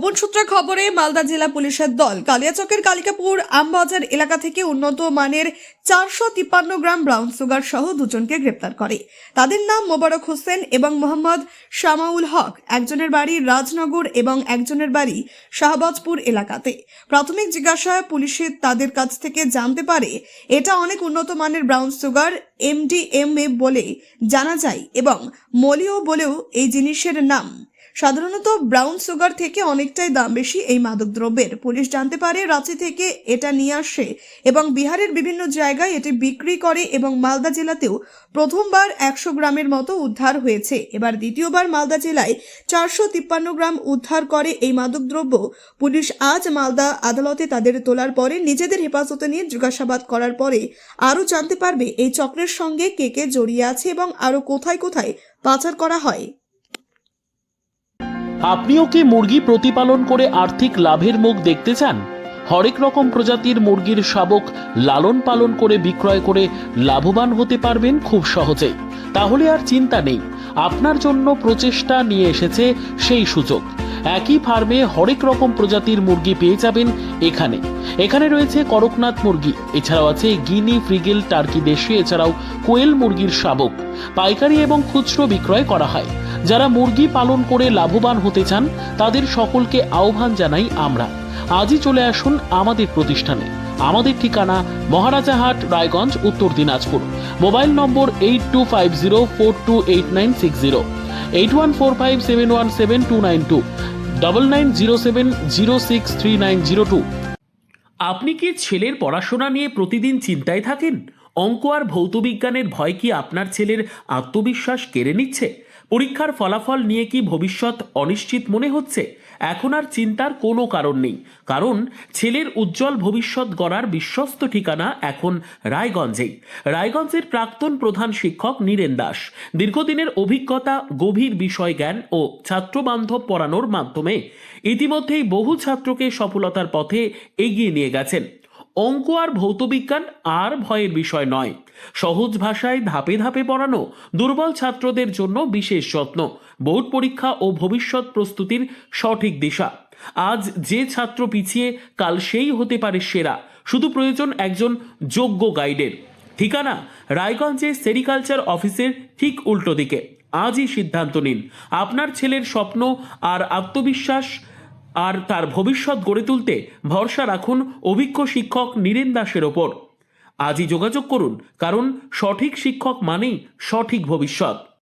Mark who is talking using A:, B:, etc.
A: গোপন সূত্রে খবরে মালদা জেলা পুলিশের দল কালিয়াচকের কালিকাপুর আমবাজার এলাকা থেকে উন্নত মানের 453 গ্রাম ব্রাউন সুগার সহ দুজনকে গ্রেপ্তার করে। তাদের নাম মোবারক হোসেন এবং মোহাম্মদ শামাউল হক। একজনের বাড়ি রাজনগর এবং একজনের বাড়ি শাহবাজপুর এলাকাতে। প্রাথমিক জিজ্ঞাসায় পুলিশে তাদের কাছ থেকে জানতে পারে এটা অনেক উন্নত মানের ব্রাউন সুগার, MDMA বলে জানা যায় এবং মলিও বলেও এই জিনিসের নাম। সাধারণত ব্রাউন সুগার থেকে অনেকটাই দাম বেশি এই মাদকদ্রব্যের। পুলিশ জানতে পারে রাঁচি থেকে এটা নিয়ে আসে এবং বিহারের বিভিন্ন জায়গায় এটি বিক্রি করে এবং মালদা জেলাতেও প্রথমবার 100 গ্রামের মতো উদ্ধার হয়েছে। এবার দ্বিতীয়বার মালদা জেলায় 453 গ্রাম উদ্ধার করে এই মাদকদ্রব্য। পুলিশ আজ মালদা আদালতে তাদের তোলার পরে নিজেদের হেফাজতে নিয়ে জিজ্ঞাসাবাদ করার পরে আরও জানতে পারবে এই চক্রের সঙ্গে কে কে জড়িয়ে আছে এবং আরও কোথায় কোথায় পাচার করা হয়।
B: আপনিও কি মুরগি প্রতিপালন করে আর্থিক লাভের মুখ দেখতে চান? হরেক রকম প্রজাতির মুরগির শাবক লালন পালন করে বিক্রয় করে লাভবান হতে পারবেন খুব সহজেই। তাহলে আর চিন্তা নেই, আপনার জন্য প্রচেষ্টা নিয়ে এসেছে সেই সুযোগ। একই ফার্মে হরেক রকম প্রজাতির মুরগি পেয়ে যাবেন এখানে রয়েছে করকনাথ মুরগি, এছাড়াও আছে গিনি, ফ্রিগেল, টার্কি দেশি, এছাড়াও কোয়েল মুরগির শাবক। পাইকারি এবং খুচরো বিক্রয় করা হয়। যারা মুরগি পালন করে লাভবান হতে চান তাদের সকলকে আহ্বান জানাই আমরা। আজই চলে আসুন আমাদের প্রতিষ্ঠানে। আমাদের ঠিকানা মহারাজাহাট, রায়গঞ্জ, উত্তর দিনাজপুর। মোবাইল নম্বর 8250428960, 8145717292, 9907063902। আপনি কি ছেলের পড়াশোনা নিয়ে প্রতিদিন চিন্তায় থাকেন? অঙ্ক আর ভৌতবিজ্ঞানের ভয় কি আপনার ছেলের আত্মবিশ্বাস কেড়ে নিচ্ছে? পরীক্ষার ফলাফল নিয়ে কি ভবিষ্যৎ অনিশ্চিত মনে হচ্ছে? এখন আর চিন্তার কোনো কারণ নেই, কারণ ছেলের উজ্জ্বল ভবিষ্যৎ গড়ার বিশ্বস্ত ঠিকানা এখন রায়গঞ্জেই। রায়গঞ্জের প্রাক্তন প্রধান শিক্ষক নীরেন দাস দীর্ঘদিনের অভিজ্ঞতা, গভীর বিষয় জ্ঞান ও ছাত্রবান্ধব পড়ানোর মাধ্যমে ইতিমধ্যেই বহু ছাত্রকে সফলতার পথে এগিয়ে নিয়ে গেছেন। অঙ্ক আর ভৌতবিজ্ঞান আর ভয়ের বিষয় নয়। সহজ ভাষায় ধাপে ধাপে পড়ানো, দুর্বল ছাত্রদের জন্য বিশেষ যত্ন, বোর্ড পরীক্ষা ও ভবিষ্যৎ প্রস্তুতির সঠিক দিশা। আজ যে ছাত্র পিছিয়ে, কাল সেই হতে পারে সেরা। শুধু প্রয়োজন একজন যোগ্য গাইডের। ঠিকানা রায়গঞ্জে সেরিকালচার অফিসের ঠিক উল্টো দিকে। আজই সিদ্ধান্ত নিন। আপনার ছেলের স্বপ্ন আর আত্মবিশ্বাস আর তার ভবিষ্যৎ গড়ে তুলতে ভরসা রাখুন অভিজ্ঞ শিক্ষক নীরেন দাসের ওপর। আজই যোগাযোগ করুন, কারণ সঠিক শিক্ষক মানেই সঠিক ভবিষ্যৎ।